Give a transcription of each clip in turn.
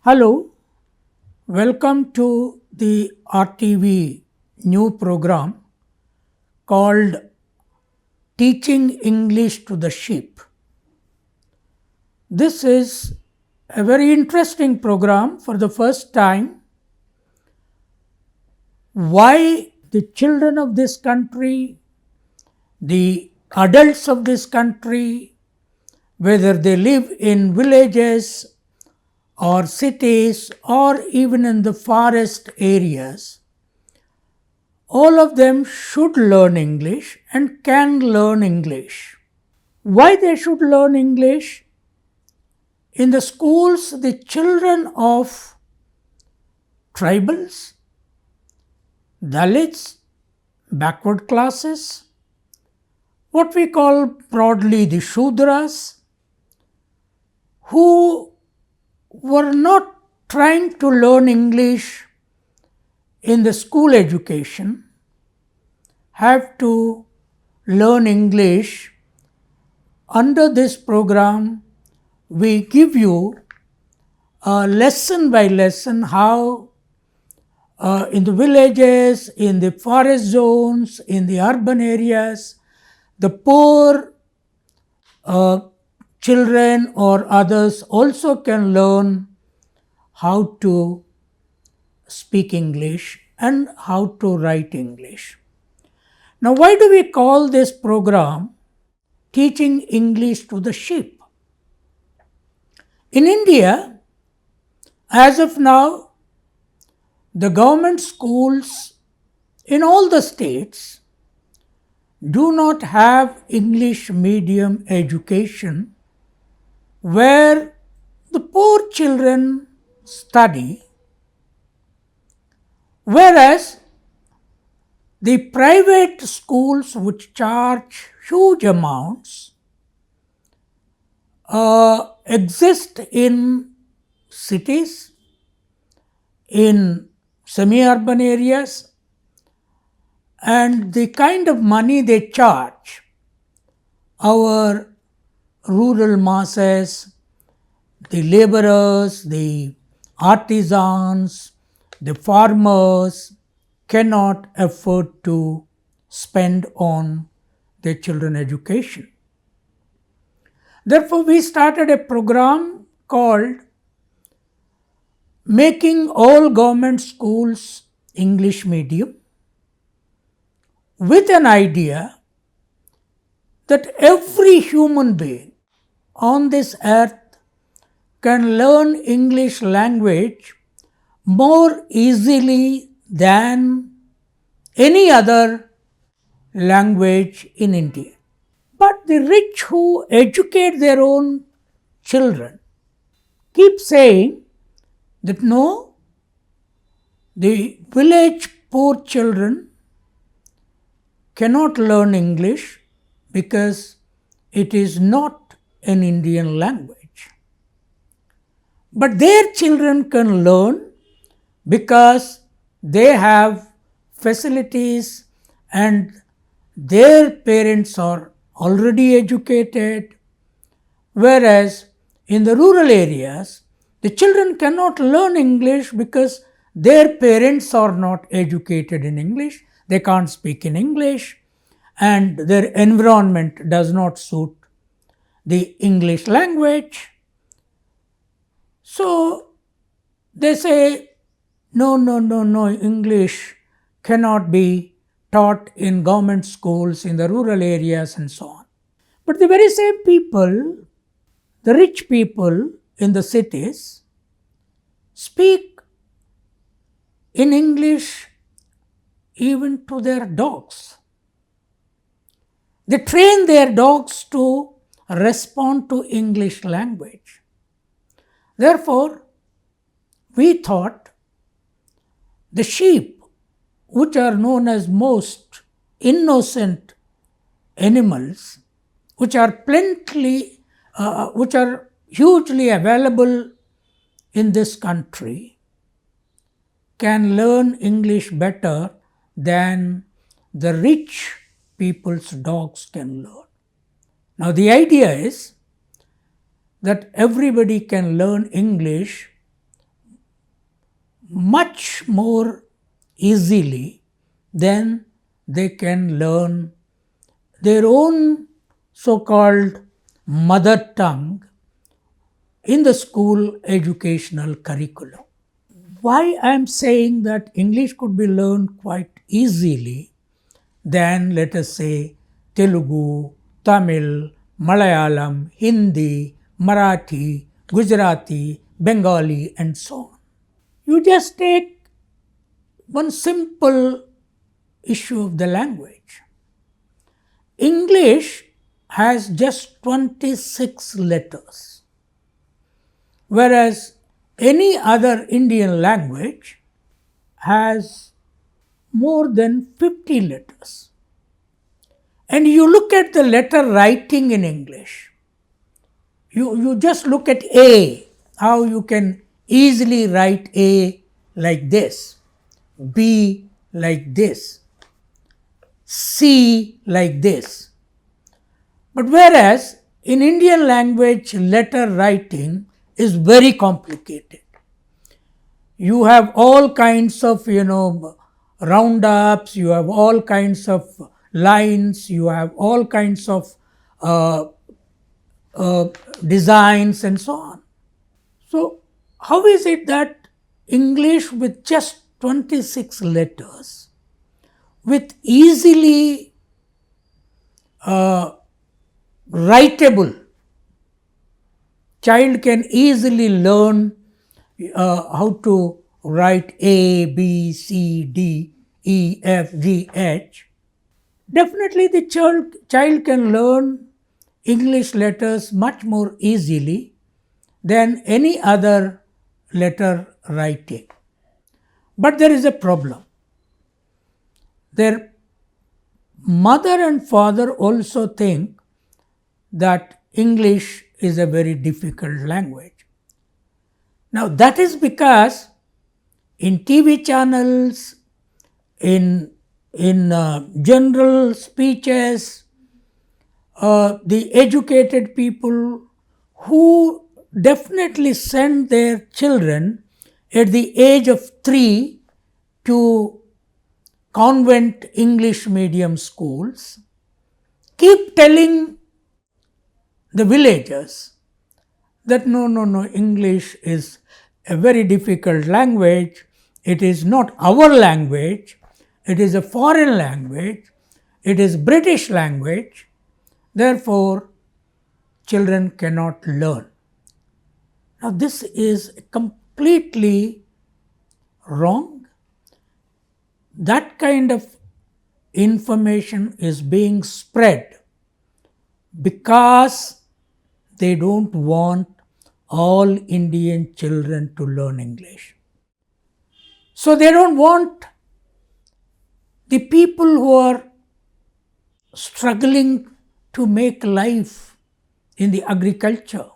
Hello, welcome to the RTV new program called Teaching English to the Sheep. This is a very interesting program. For the first time, why the children of this country, the adults of this country, whether they live in villages or cities or even in the forest areas, all of them should learn English and can learn English. Why they should learn English? In the schools, the children of tribals, Dalits, backward classes, what we call broadly the Shudras, who were not trying to learn English in the school education, have to learn English. Under this program, we give you lesson by lesson how in the villages, in the forest zones, in the urban areas, the poor children or others also can learn how to speak English and how to write English. Now, why do we call this program Teaching English to the Sheep? In India, as of now, the government schools in all the states do not have English medium education where the poor children study, whereas the private schools which charge huge amounts exist in cities, in semi-urban areas, and the kind of money they charge our rural masses, the laborers, the artisans, the farmers cannot afford to spend on their children's education. Therefore, we started a program called Making All Government Schools English Medium, with an idea that every human being on this earth can learn English language more easily than any other language in India. But the rich who educate their own children keep saying that no, the village poor children cannot learn English because it is not an Indian language. But their children can learn because they have facilities and their parents are already educated, whereas in the rural areas, the children cannot learn English because their parents are not educated in English, they can't speak in English, and their environment does not suit the English language. So they say, no, English cannot be taught in government schools in the rural areas and so on. But the very same people, the rich people in the cities, speak in English even to their dogs. They train their dogs to respond to English language. Therefore, we thought the sheep, which are known as most innocent animals, which are hugely available in this country, can learn English better than the rich people's dogs can learn. Now, the idea is that everybody can learn English much more easily than they can learn their own so-called mother tongue in the school educational curriculum. Why I am saying that English could be learned quite easily than, let us say, Telugu, Tamil, Malayalam, Hindi, Marathi, Gujarati, Bengali, and so on. You just take one simple issue of the language. English has just 26 letters, whereas any other Indian language has more than 50 letters. And you look at the letter writing in English, you just look at A, how you can easily write A like this, B like this, C like this. But whereas in Indian language, letter writing is very complicated. You have all kinds of, roundups, you have all kinds of lines, you have all kinds of designs and so on. So, how is it that English with just 26 letters, with easily writable, child can easily learn how to write A, B, C, D, E, F, G, H. Definitely the child can learn English letters much more easily than any other letter writing. But there is a problem. Their mother and father also think that English is a very difficult language. Now that is because in TV channels, in general speeches, the educated people who definitely send their children at the age of 3 to convent English medium schools keep telling the villagers that no, English is a very difficult language. It is not our language. It is a foreign language. It is British language. Therefore, children cannot learn. Now, this is completely wrong. That kind of information is being spread because they don't want all Indian children to learn English. So they don't want the people who are struggling to make life in the agriculture,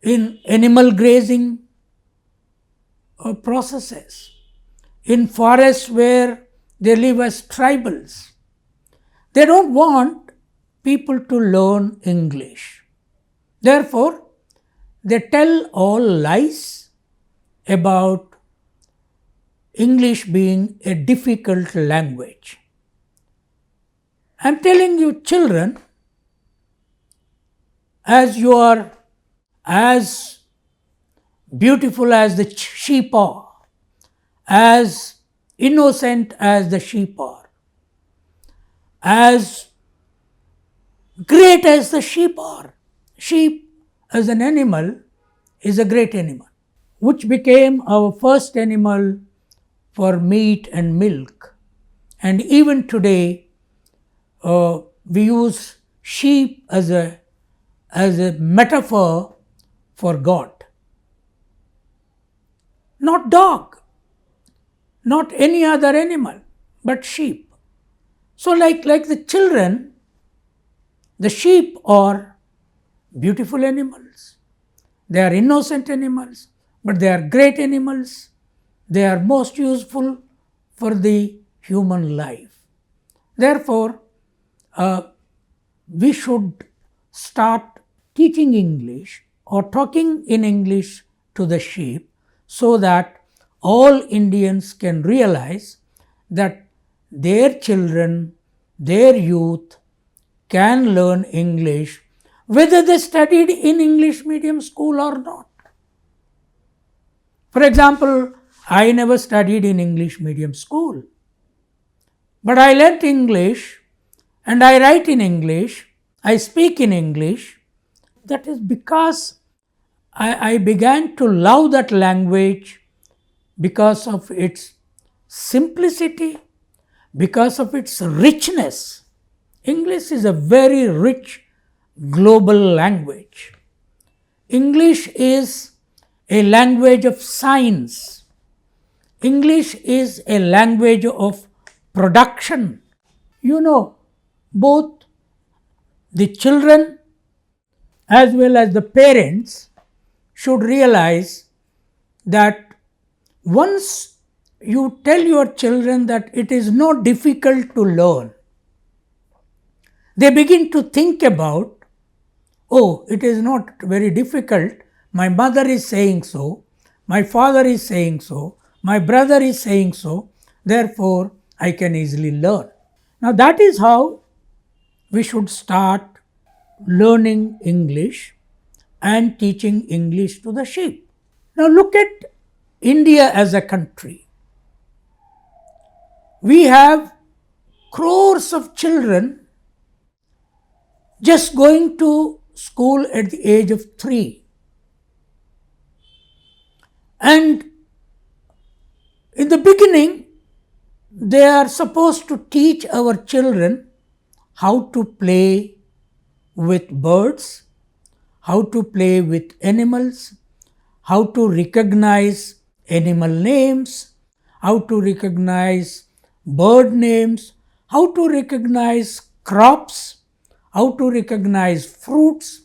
in animal grazing processes, in forests where they live as tribals. They don't want people to learn English. Therefore, they tell all lies about English being a difficult language. I am telling you, children, as you are as beautiful as the sheep are, as innocent as the sheep are, as great as the sheep are. Sheep as an animal is a great animal, which became our first animal for meat and milk. And even today, we use sheep as a metaphor for God. Not dog, not any other animal, but sheep. So like the children, the sheep are beautiful animals. They are innocent animals, but they are great animals. They are most useful for the human life. Therefore, we should start teaching English or talking in English to the sheep so that all Indians can realize that their children, their youth can learn English whether they studied in English medium school or not. For example, I never studied in English medium school, but I learnt English and I write in English, I speak in English. That is because I began to love that language because of its simplicity, because of its richness. English is a very rich global language. English is a language of science. English is a language of production. Both the children as well as the parents should realize that once you tell your children that it is not difficult to learn, they begin to think about, oh, it is not very difficult. My mother is saying so, my father is saying so, my brother is saying so, therefore I can easily learn. Now that is how we should start learning English and teaching English to the sheep. Now look at India as a country. We have crores of children just going to school at the age of 3. And in the beginning, they are supposed to teach our children how to play with birds, how to play with animals, how to recognize animal names, how to recognize bird names, how to recognize crops, how to recognize fruits,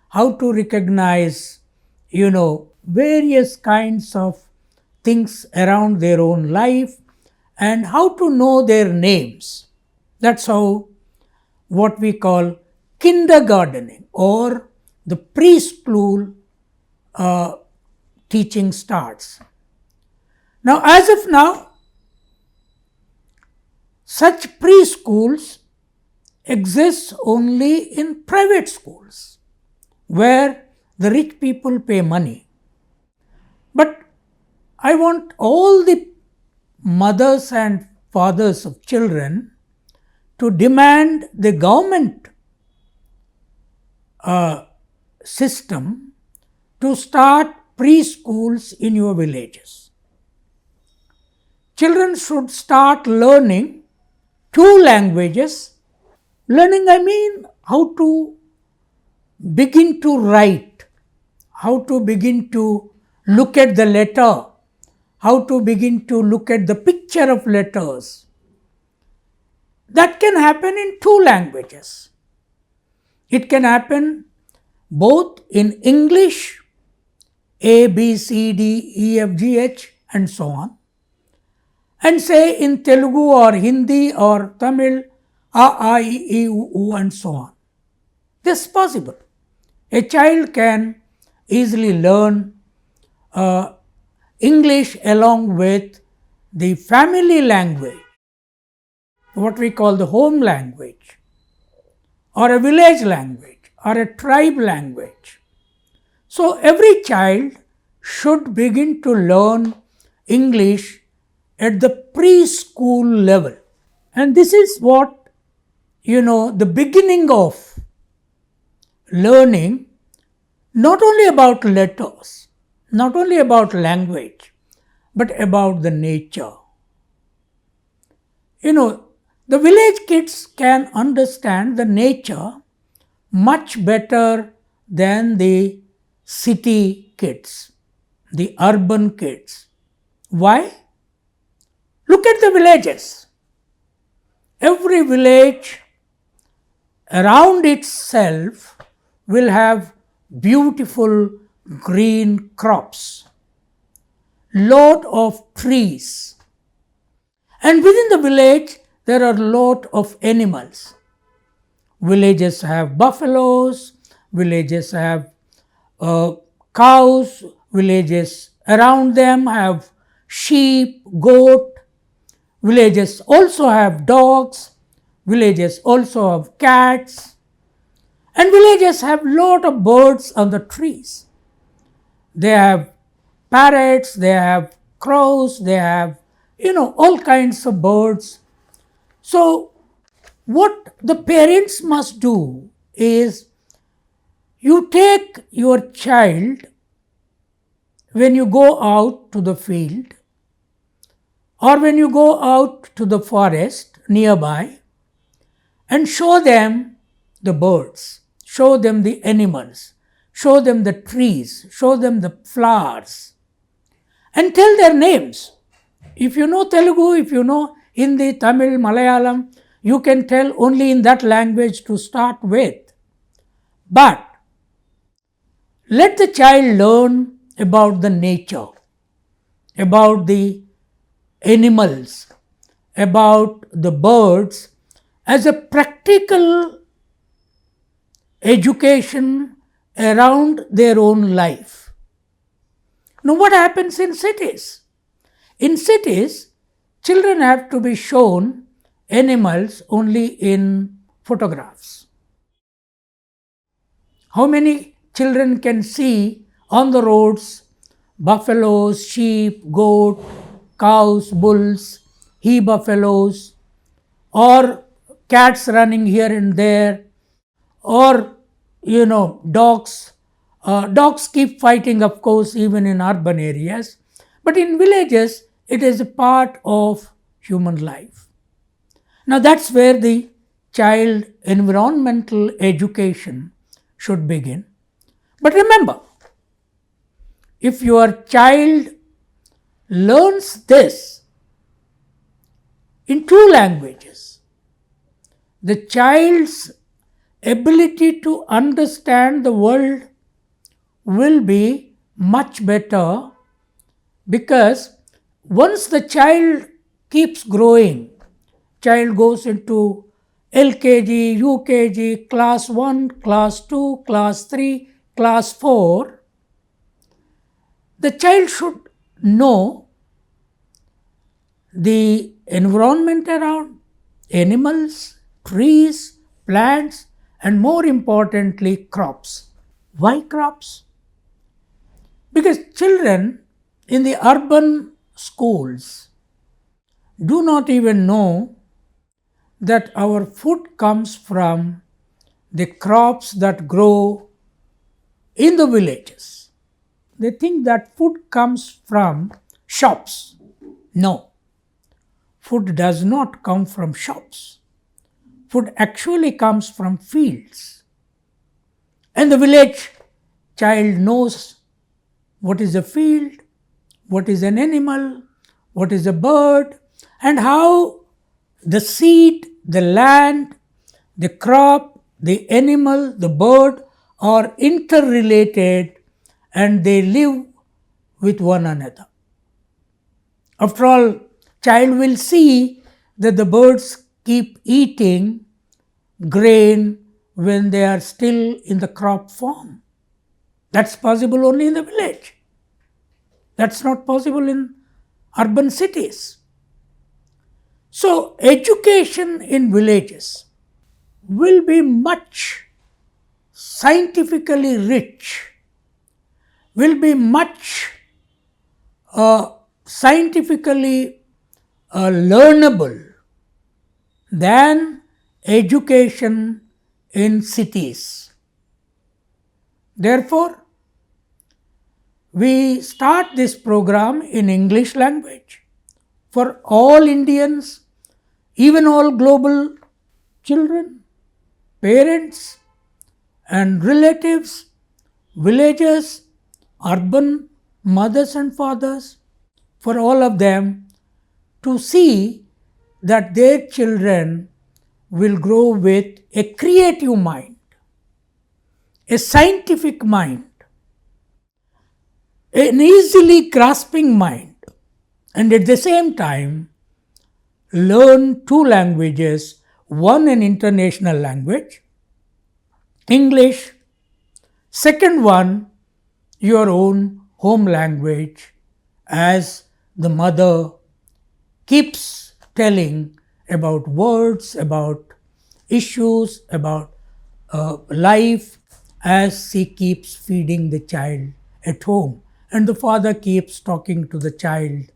how to recognize, various kinds of things around their own life, and how to know their names. That's how what we call kindergartening or the preschool teaching starts. Now, as of now, such preschools exist only in private schools where the rich people pay money. But I want all the mothers and fathers of children to demand the government system to start preschools in your villages. Children should start learning 2 languages. Learning, I mean, how to begin to write, how to begin to look at the letter, how to begin to look at the picture of letters. That can happen in 2 languages. It can happen both in English, A, B, C, D, E, F, G, H, and so on, and say in Telugu or Hindi or Tamil, A, I, E, U, and so on. This is possible. A child can easily learn English along with the family language, what we call the home language, or a village language, or a tribe language. So every child should begin to learn English at the preschool level. And this is what, the beginning of learning, not only about letters, not only about language, but about the nature. The village kids can understand the nature much better than the city kids, the urban kids. Why? Look at the villages. Every village around itself will have beautiful green crops, lot of trees, and within the village there are lot of animals. Villages have buffaloes, villages have cows, villages around them have sheep, goat. Villages also have dogs. Villages also have cats. And villages have lot of birds on the trees. They have parrots, they have crows, they have, all kinds of birds. So what the parents must do is, you take your child when you go out to the field or when you go out to the forest nearby and show them the birds, show them the animals, show them the trees, show them the flowers, and tell their names. If you know Telugu, if you know Hindi, Tamil, Malayalam, you can tell only in that language to start with. But let the child learn about the nature, about the animals, about the birds as a practical education around their own life. Now, what happens in cities? In cities, children have to be shown animals only in photographs. How many children can see on the roads buffaloes, sheep, goat, cows, bulls, he buffaloes, or cats running here and there, or dogs. Dogs keep fighting, of course, even in urban areas, but in villages it is a part of human life. Now that's where the child environmental education should begin. But remember, if your child learns this in two languages, the child's ability to understand the world will be much better, because once the child keeps growing, child goes into LKG, UKG, class 1, class 2, class 3, class 4, the child should know the environment around, animals, trees, plants, and more importantly, crops. Why crops? Because children in the urban schools do not even know that our food comes from the crops that grow in the villages. They think that food comes from shops. No, food does not come from shops. Food actually comes from fields. And the village child knows what is a field, what is an animal, what is a bird, and how the seed, the land, the crop, the animal, the bird are interrelated and they live with one another. After all, child will see that the birds keep eating grain when they are still in the crop form. That's possible only in the village. That's not possible in urban cities. So, education in villages will be much scientifically rich, will be much scientifically learnable than education in cities. Therefore, we start this program in English language for all Indians, even all global children, parents and relatives, villagers, urban mothers and fathers, for all of them to see that their children will grow with a creative mind, a scientific mind, an easily grasping mind, and at the same time learn two languages, one an international language, English, second one your own home language, as the mother keeps telling about words, about issues, about life, as she keeps feeding the child at home. And the father keeps talking to the child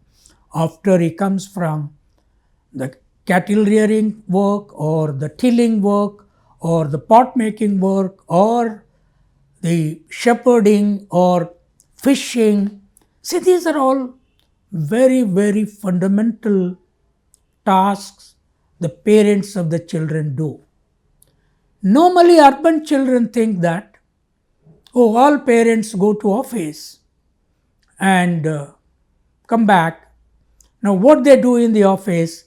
after he comes from the cattle rearing work or the tilling work or the pot making work or the shepherding or fishing. See, these are all very, very fundamental tasks the parents of the children do. Normally, urban children think that, oh, all parents go to office and come back. Now, what they do in the office,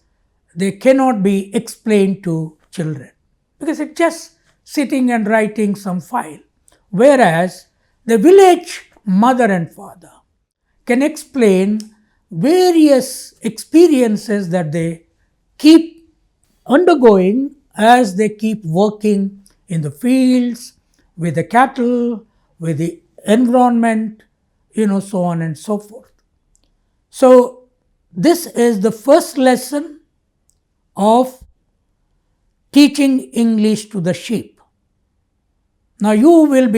they cannot be explained to children because it's just sitting and writing some file. Whereas the village mother and father can explain various experiences that they keep undergoing as they keep working in the fields, with the cattle, with the environment, so on and so forth. So, this is the first lesson of teaching English to the sheep. Now, you are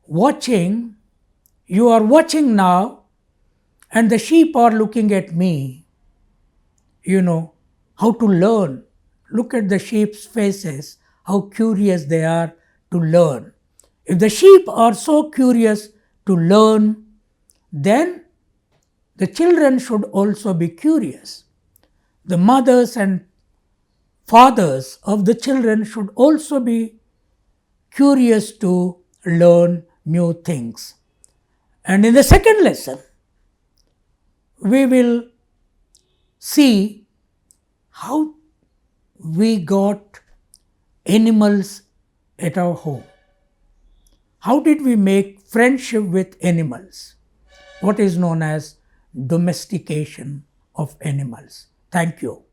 watching now, and the sheep are looking at me, how to learn. Look at the sheep's faces, how curious they are to learn. If the sheep are so curious to learn, then the children should also be curious. The mothers and fathers of the children should also be curious to learn new things. And in the second lesson, we will see how we got animals at our home. How did we make friendship with animals? What is known as domestication of animals. Thank you.